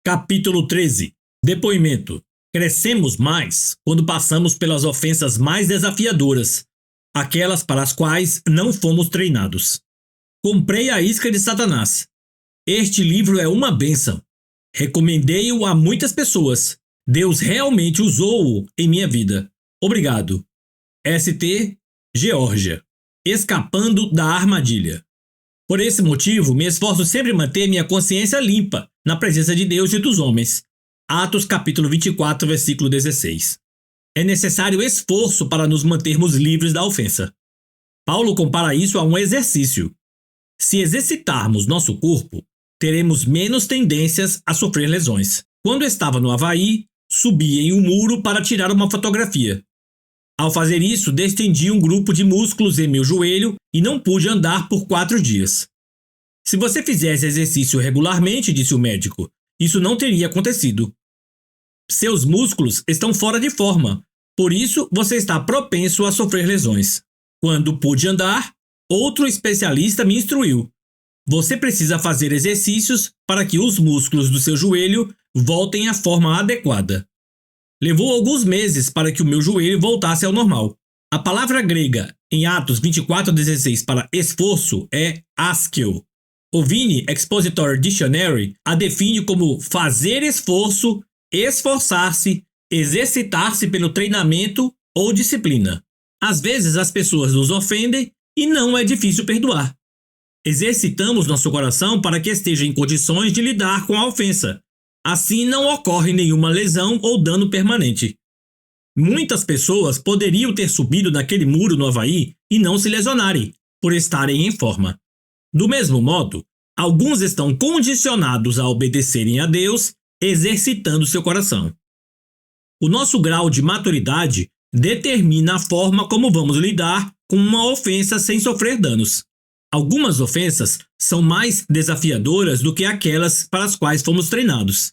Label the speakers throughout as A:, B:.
A: Capítulo 13. Depoimento. Crescemos mais quando passamos pelas ofensas mais desafiadoras, aquelas para as quais não fomos treinados. Comprei a isca de Satanás. Este livro é uma bênção. Recomendei-o a muitas pessoas. Deus realmente usou-o em minha vida. Obrigado. St. Geórgia. Escapando da armadilha. Por esse motivo, me esforço sempre em manter minha consciência limpa na presença de Deus e dos homens. Atos capítulo 24, versículo 16. É necessário esforço para nos mantermos livres da ofensa. Paulo compara isso a um exercício. Se exercitarmos nosso corpo, teremos menos tendências a sofrer lesões. Quando estava no Havaí, subi em um muro para tirar uma fotografia. Ao fazer isso, distendi um grupo de músculos em meu joelho e não pude andar por 4 dias. Se você fizesse exercício regularmente, disse o médico, isso não teria acontecido. Seus músculos estão fora de forma, por isso você está propenso a sofrer lesões. Quando pude andar, outro especialista me instruiu. Você precisa fazer exercícios para que os músculos do seu joelho voltem à forma adequada. Levou alguns meses para que o meu joelho voltasse ao normal. A palavra grega em Atos 24:16 para esforço é askel. O Vini Expository Dictionary a define como fazer esforço, esforçar-se, exercitar-se pelo treinamento ou disciplina. Às vezes as pessoas nos ofendem e não é difícil perdoar. Exercitamos nosso coração para que esteja em condições de lidar com a ofensa. Assim não ocorre nenhuma lesão ou dano permanente. Muitas pessoas poderiam ter subido naquele muro no Havaí e não se lesionarem, por estarem em forma. Do mesmo modo, alguns estão condicionados a obedecerem a Deus, exercitando seu coração. O nosso grau de maturidade determina a forma como vamos lidar com uma ofensa sem sofrer danos. Algumas ofensas são mais desafiadoras do que aquelas para as quais fomos treinados.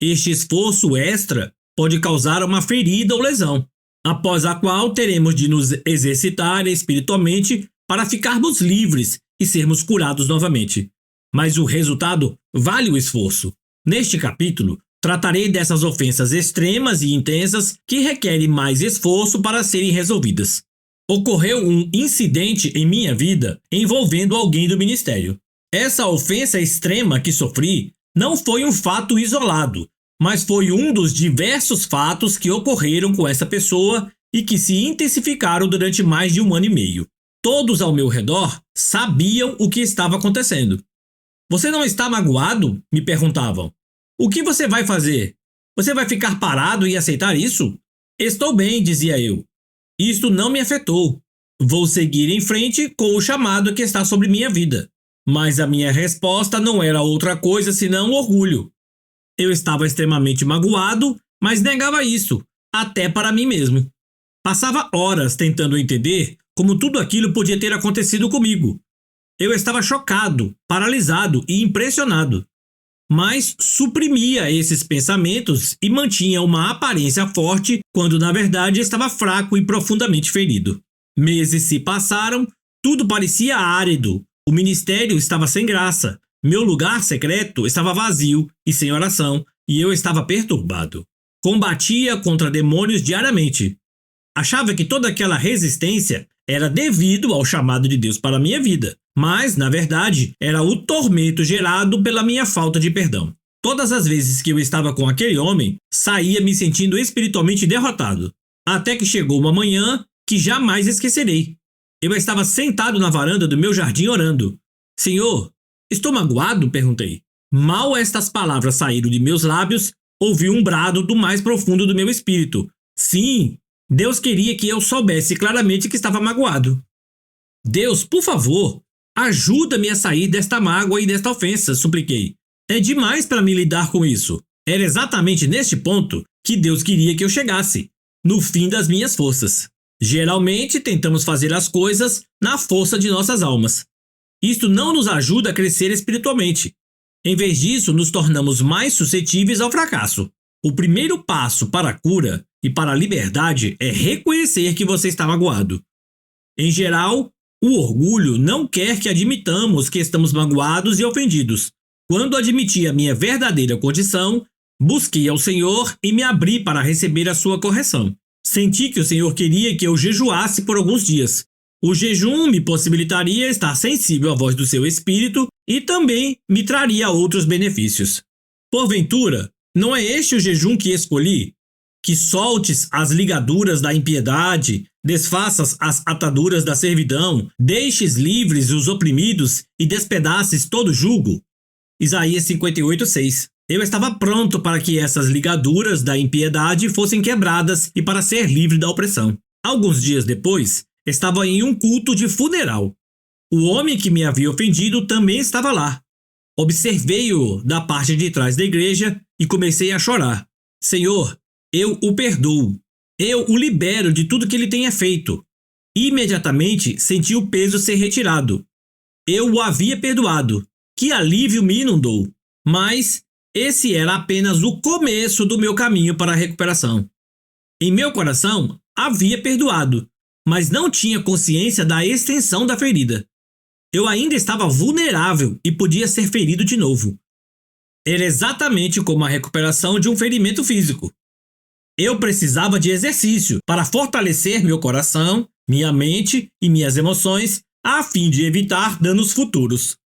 A: Este esforço extra pode causar uma ferida ou lesão, após a qual teremos de nos exercitar espiritualmente para ficarmos livres e sermos curados novamente. Mas o resultado vale o esforço. Neste capítulo, tratarei dessas ofensas extremas e intensas que requerem mais esforço para serem resolvidas. Ocorreu um incidente em minha vida envolvendo alguém do ministério. Essa ofensa extrema que sofri não foi um fato isolado, mas foi um dos diversos fatos que ocorreram com essa pessoa e que se intensificaram durante mais de 1 ano e meio. Todos ao meu redor sabiam o que estava acontecendo. Você não está magoado? Me perguntavam. O que você vai fazer? Você vai ficar parado e aceitar isso? Estou bem, dizia eu. Isto não me afetou. Vou seguir em frente com o chamado que está sobre minha vida. Mas a minha resposta não era outra coisa senão orgulho. Eu estava extremamente magoado, mas negava isso, até para mim mesmo. Passava horas tentando entender como tudo aquilo podia ter acontecido comigo. Eu estava chocado, paralisado e impressionado. Mas suprimia esses pensamentos e mantinha uma aparência forte quando na verdade estava fraco e profundamente ferido. Meses se passaram, tudo parecia árido, o ministério estava sem graça, meu lugar secreto estava vazio e sem oração, e eu estava perturbado. Combatia contra demônios diariamente. Achava que toda aquela resistência era devido ao chamado de Deus para a minha vida, mas, na verdade, era o tormento gerado pela minha falta de perdão. Todas as vezes que eu estava com aquele homem, saía me sentindo espiritualmente derrotado. Até que chegou uma manhã que jamais esquecerei. Eu estava sentado na varanda do meu jardim orando. Senhor, estou magoado? Perguntei. Mal estas palavras saíram de meus lábios, ouvi um brado do mais profundo do meu espírito. Sim, Deus queria que eu soubesse claramente que estava magoado. Deus, por favor, ajuda-me a sair desta mágoa e desta ofensa, supliquei. É demais para mim lidar com isso. Era exatamente neste ponto que Deus queria que eu chegasse, no fim das minhas forças. Geralmente tentamos fazer as coisas na força de nossas almas. Isto não nos ajuda a crescer espiritualmente. Em vez disso, nos tornamos mais suscetíveis ao fracasso. O primeiro passo para a cura e para a liberdade é reconhecer que você está magoado. Em geral, o orgulho não quer que admitamos que estamos magoados e ofendidos. Quando admiti a minha verdadeira condição, busquei ao Senhor e me abri para receber a sua correção. Senti que o Senhor queria que eu jejuasse por alguns dias. O jejum me possibilitaria estar sensível à voz do seu Espírito e também me traria outros benefícios. Porventura, não é este o jejum que escolhi? Que soltes as ligaduras da impiedade, desfaças as ataduras da servidão, deixes livres os oprimidos e despedaces todo jugo? Isaías 58:6. Eu estava pronto para que essas ligaduras da impiedade fossem quebradas e para ser livre da opressão. Alguns dias depois, estava em um culto de funeral. O homem que me havia ofendido também estava lá. Observei-o da parte de trás da igreja e comecei a chorar. Senhor, eu o perdoo. Eu o libero de tudo que ele tenha feito. Imediatamente senti o peso ser retirado. Eu o havia perdoado. Que alívio me inundou. Mas esse era apenas o começo do meu caminho para a recuperação. Em meu coração, havia perdoado, mas não tinha consciência da extensão da ferida. Eu ainda estava vulnerável e podia ser ferido de novo. Era exatamente como a recuperação de um ferimento físico. Eu precisava de exercício para fortalecer meu coração, minha mente e minhas emoções, a fim de evitar danos futuros.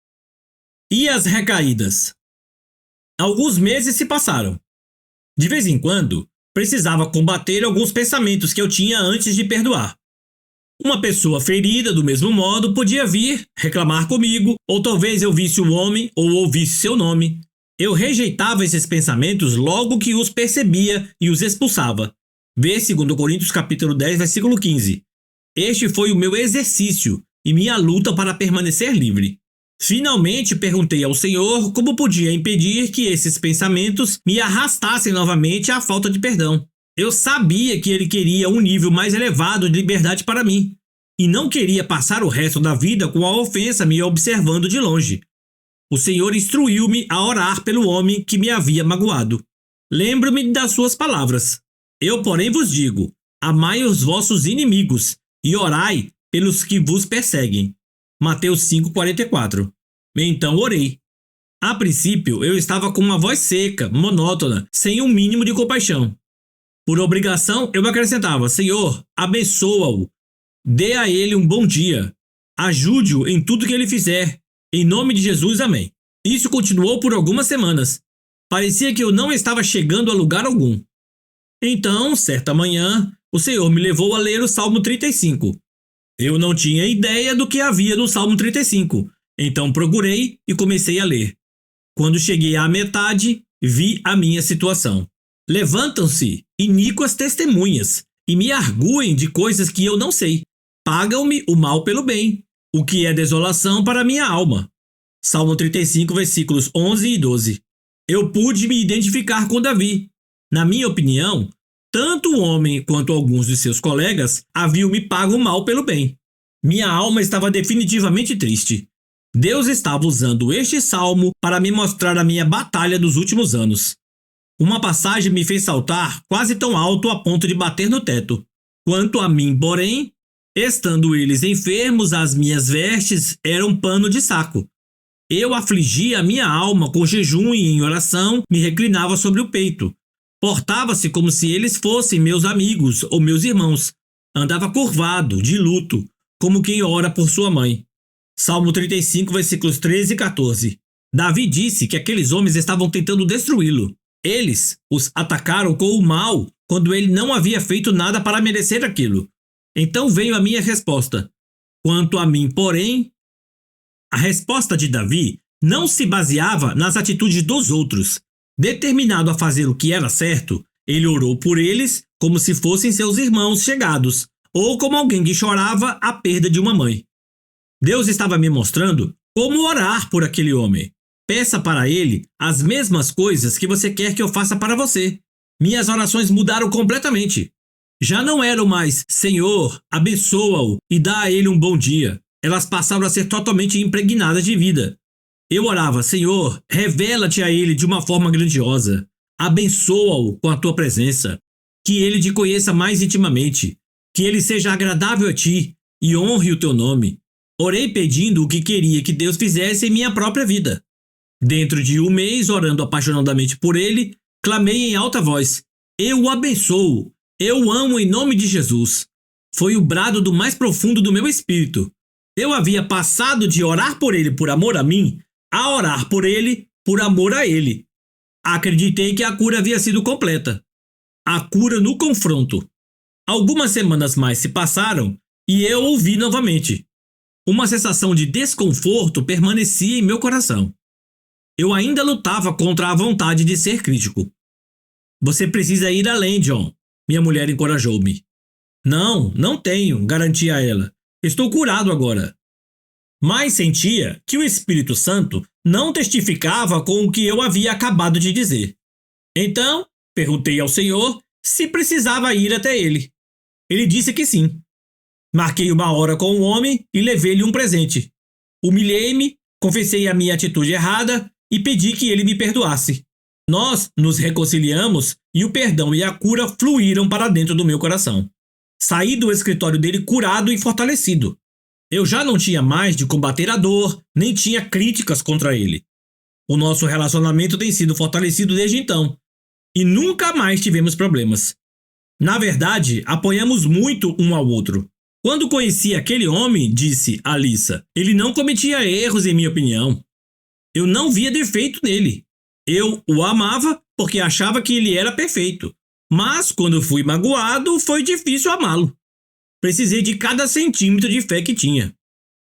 A: E as recaídas? Alguns meses se passaram. De vez em quando, precisava combater alguns pensamentos que eu tinha antes de perdoar. Uma pessoa ferida do mesmo modo podia vir reclamar comigo, ou talvez eu visse o homem ou ouvisse seu nome. Eu rejeitava esses pensamentos logo que os percebia e os expulsava. Vê 2 Coríntios capítulo 10, versículo 15. Este foi o meu exercício e minha luta para permanecer livre. Finalmente perguntei ao Senhor como podia impedir que esses pensamentos me arrastassem novamente à falta de perdão. Eu sabia que ele queria um nível mais elevado de liberdade para mim, e não queria passar o resto da vida com a ofensa me observando de longe. O Senhor instruiu-me a orar pelo homem que me havia magoado. Lembro-me das suas palavras. Eu, porém, vos digo, amai os vossos inimigos e orai pelos que vos perseguem. Mateus 5:44. Então orei. A princípio, eu estava com uma voz seca, monótona, sem um mínimo de compaixão. Por obrigação, eu acrescentava: Senhor, abençoa-o, dê a ele um bom dia, ajude-o em tudo que ele fizer, em nome de Jesus, amém. Isso continuou por algumas semanas. Parecia que eu não estava chegando a lugar algum. Então, certa manhã, o Senhor me levou a ler o Salmo 35. Eu não tinha ideia do que havia no Salmo 35, então procurei e comecei a ler. Quando cheguei à metade, vi a minha situação. Levantam-se iníquas testemunhas e me arguem de coisas que eu não sei. Pagam-me o mal pelo bem, o que é desolação para minha alma. Salmo 35, versículos 11 e 12. Eu pude me identificar com Davi. Na minha opinião, tanto o homem quanto alguns de seus colegas haviam me pago o mal pelo bem. Minha alma estava definitivamente triste. Deus estava usando este salmo para me mostrar a minha batalha dos últimos anos. Uma passagem me fez saltar quase tão alto a ponto de bater no teto. Quanto a mim, porém, estando eles enfermos, as minhas vestes eram pano de saco. Eu afligia a minha alma com jejum e em oração me reclinava sobre o peito. Portava-se como se eles fossem meus amigos ou meus irmãos. Andava curvado, de luto, como quem ora por sua mãe. Salmo 35, versículos 13 e 14. Davi disse que aqueles homens estavam tentando destruí-lo. Eles os atacaram com o mal quando ele não havia feito nada para merecer aquilo. Então veio a minha resposta. Quanto a mim, porém, a resposta de Davi não se baseava nas atitudes dos outros. Determinado a fazer o que era certo, ele orou por eles como se fossem seus irmãos chegados, ou como alguém que chorava a perda de uma mãe. Deus estava me mostrando como orar por aquele homem. Peça para ele as mesmas coisas que você quer que eu faça para você. Minhas orações mudaram completamente. Já não eram mais, Senhor, abençoa-o e dá a ele um bom dia. Elas passaram a ser totalmente impregnadas de vida. Eu orava, Senhor, revela-te a ele de uma forma grandiosa. Abençoa-o com a tua presença. Que ele te conheça mais intimamente. Que ele seja agradável a ti e honre o teu nome. Orei pedindo o que queria que Deus fizesse em minha própria vida. Dentro de um mês, orando apaixonadamente por ele, clamei em alta voz: Eu o abençoo, eu o amo em nome de Jesus. Foi o brado do mais profundo do meu espírito. Eu havia passado de orar por ele por amor a mim, a orar por ele por amor a ele. Acreditei que a cura havia sido completa. A cura no confronto. Algumas semanas mais se passaram e eu ouvi novamente. Uma sensação de desconforto permanecia em meu coração. Eu ainda lutava contra a vontade de ser crítico. Você precisa ir além, John, minha mulher encorajou-me. Não tenho, garantia ela. Estou curado agora. Mas sentia que o Espírito Santo não testificava com o que eu havia acabado de dizer. Então, perguntei ao Senhor se precisava ir até ele. Ele disse que sim. Marquei uma hora com o homem e levei-lhe um presente. Humilhei-me, confessei a minha atitude errada e pedi que ele me perdoasse. Nós nos reconciliamos e o perdão e a cura fluíram para dentro do meu coração. Saí do escritório dele curado e fortalecido. Eu já não tinha mais de combater a dor, nem tinha críticas contra ele. O nosso relacionamento tem sido fortalecido desde então. E nunca mais tivemos problemas. Na verdade, apoiamos muito um ao outro. Quando conheci aquele homem, disse Alissa, ele não cometia erros em minha opinião. Eu não via defeito nele. Eu o amava porque achava que ele era perfeito. Mas quando fui magoado, foi difícil amá-lo. Precisei de cada centímetro de fé que tinha.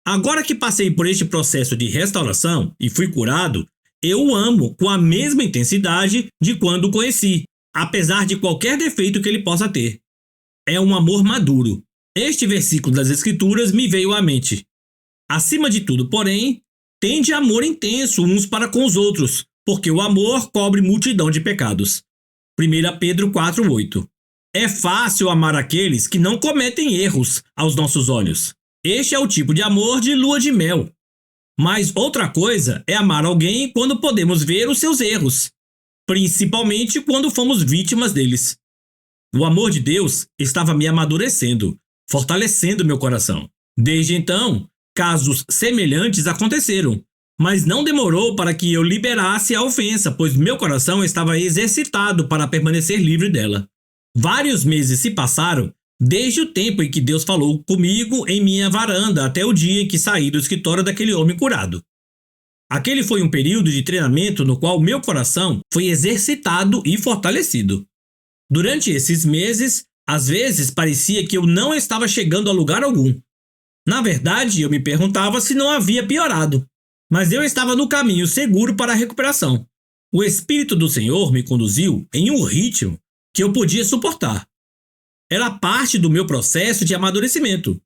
A: Agora que passei por este processo de restauração e fui curado, eu o amo com a mesma intensidade de quando o conheci, apesar de qualquer defeito que ele possa ter. É um amor maduro. Este versículo das Escrituras me veio à mente. Acima de tudo, porém, tende amor intenso uns para com os outros, porque o amor cobre multidão de pecados. 1 Pedro 4:8. É fácil amar aqueles que não cometem erros aos nossos olhos. Este é o tipo de amor de lua de mel. Mas outra coisa é amar alguém quando podemos ver os seus erros, principalmente quando fomos vítimas deles. O amor de Deus estava me amadurecendo, fortalecendo meu coração. Desde então, casos semelhantes aconteceram, mas não demorou para que eu liberasse a ofensa, pois meu coração estava exercitado para permanecer livre dela. Vários meses se passaram desde o tempo em que Deus falou comigo em minha varanda até o dia em que saí do escritório daquele homem curado. Aquele foi um período de treinamento no qual meu coração foi exercitado e fortalecido. Durante esses meses, às vezes parecia que eu não estava chegando a lugar algum. Na verdade, eu me perguntava se não havia piorado, mas eu estava no caminho seguro para a recuperação. O Espírito do Senhor me conduziu em um ritmo que eu podia suportar. Era parte do meu processo de amadurecimento.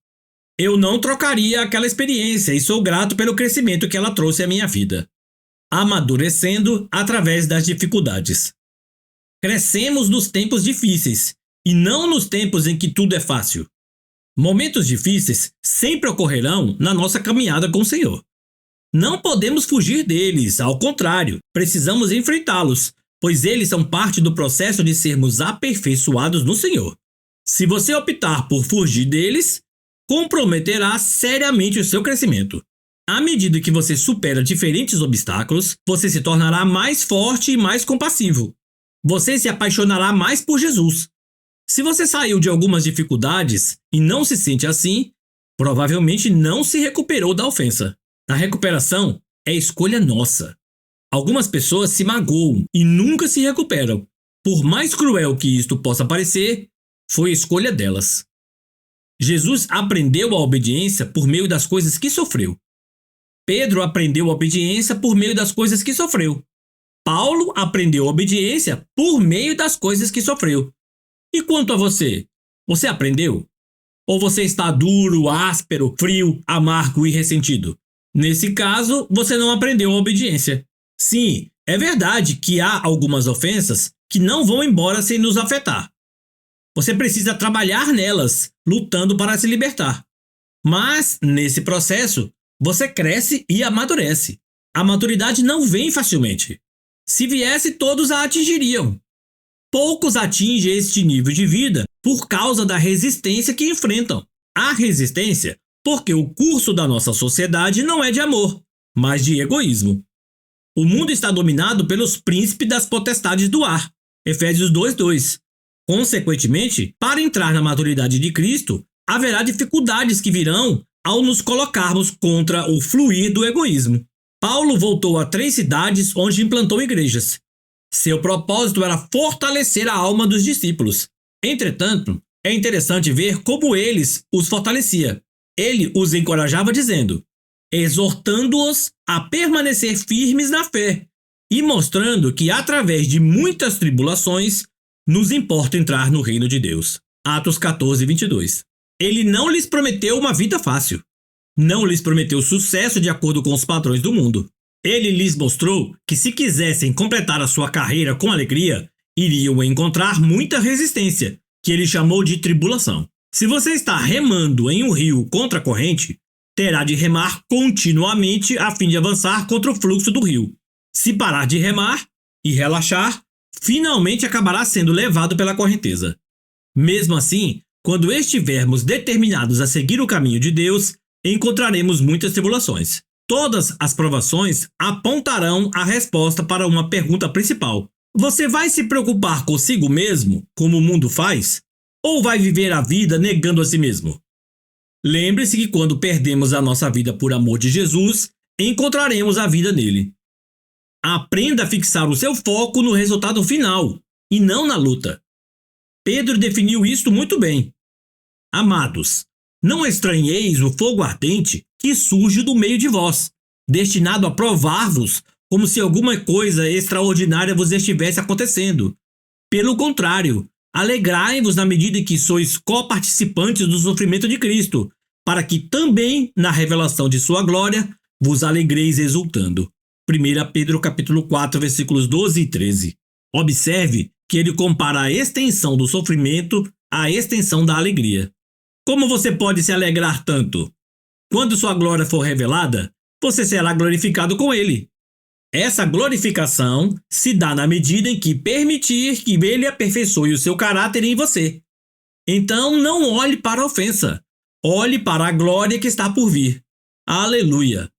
A: Eu não trocaria aquela experiência e sou grato pelo crescimento que ela trouxe à minha vida. Amadurecendo através das dificuldades. Crescemos nos tempos difíceis e não nos tempos em que tudo é fácil. Momentos difíceis sempre ocorrerão na nossa caminhada com o Senhor. Não podemos fugir deles, ao contrário, precisamos enfrentá-los, pois eles são parte do processo de sermos aperfeiçoados no Senhor. Se você optar por fugir deles, comprometerá seriamente o seu crescimento. À medida que você supera diferentes obstáculos, você se tornará mais forte e mais compassivo. Você se apaixonará mais por Jesus. Se você saiu de algumas dificuldades e não se sente assim, provavelmente não se recuperou da ofensa. A recuperação é escolha nossa. Algumas pessoas se magoam e nunca se recuperam. Por mais cruel que isto possa parecer, foi escolha delas. Jesus aprendeu a obediência por meio das coisas que sofreu. Pedro aprendeu a obediência por meio das coisas que sofreu. Paulo aprendeu a obediência por meio das coisas que sofreu. E quanto a você? Você aprendeu? Ou você está duro, áspero, frio, amargo e ressentido? Nesse caso, você não aprendeu a obediência. Sim, é verdade que há algumas ofensas que não vão embora sem nos afetar. Você precisa trabalhar nelas, lutando para se libertar. Mas, nesse processo, você cresce e amadurece. A maturidade não vem facilmente. Se viesse, todos a atingiriam. Poucos atingem este nível de vida por causa da resistência que enfrentam. Há resistência porque o curso da nossa sociedade não é de amor, mas de egoísmo. O mundo está dominado pelos príncipes das potestades do ar. Efésios 2:2. Consequentemente, para entrar na maturidade de Cristo, haverá dificuldades que virão ao nos colocarmos contra o fluir do egoísmo. Paulo voltou a 3 cidades onde implantou igrejas. Seu propósito era fortalecer a alma dos discípulos. Entretanto, é interessante ver como eles os fortalecia. Ele os encorajava dizendo, exortando-os a permanecer firmes na fé e mostrando que através de muitas tribulações nos importa entrar no reino de Deus. Atos 14:22. Ele não lhes prometeu uma vida fácil. Não lhes prometeu sucesso de acordo com os padrões do mundo. Ele lhes mostrou que se quisessem completar a sua carreira com alegria, iriam encontrar muita resistência, que ele chamou de tribulação. Se você está remando em um rio contra a corrente, terá de remar continuamente a fim de avançar contra o fluxo do rio. Se parar de remar e relaxar, finalmente acabará sendo levado pela correnteza. Mesmo assim, quando estivermos determinados a seguir o caminho de Deus, encontraremos muitas tribulações. Todas as provações apontarão a resposta para uma pergunta principal. Você vai se preocupar consigo mesmo, como o mundo faz? Ou vai viver a vida negando a si mesmo? Lembre-se que quando perdemos a nossa vida por amor de Jesus, encontraremos a vida nele. Aprenda a fixar o seu foco no resultado final, e não na luta. Pedro definiu isto muito bem. Amados, não estranheis o fogo ardente que surge do meio de vós, destinado a provar-vos como se alguma coisa extraordinária vos estivesse acontecendo. Pelo contrário, alegrai-vos na medida em que sois coparticipantes do sofrimento de Cristo, para que também, na revelação de sua glória, vos alegreis exultando. 1 Pedro capítulo 4, versículos 12 e 13. Observe que ele compara a extensão do sofrimento à extensão da alegria. Como você pode se alegrar tanto? Quando sua glória for revelada, você será glorificado com ele. Essa glorificação se dá na medida em que permitir que ele aperfeiçoe o seu caráter em você. Então não olhe para a ofensa, olhe para a glória que está por vir. Aleluia!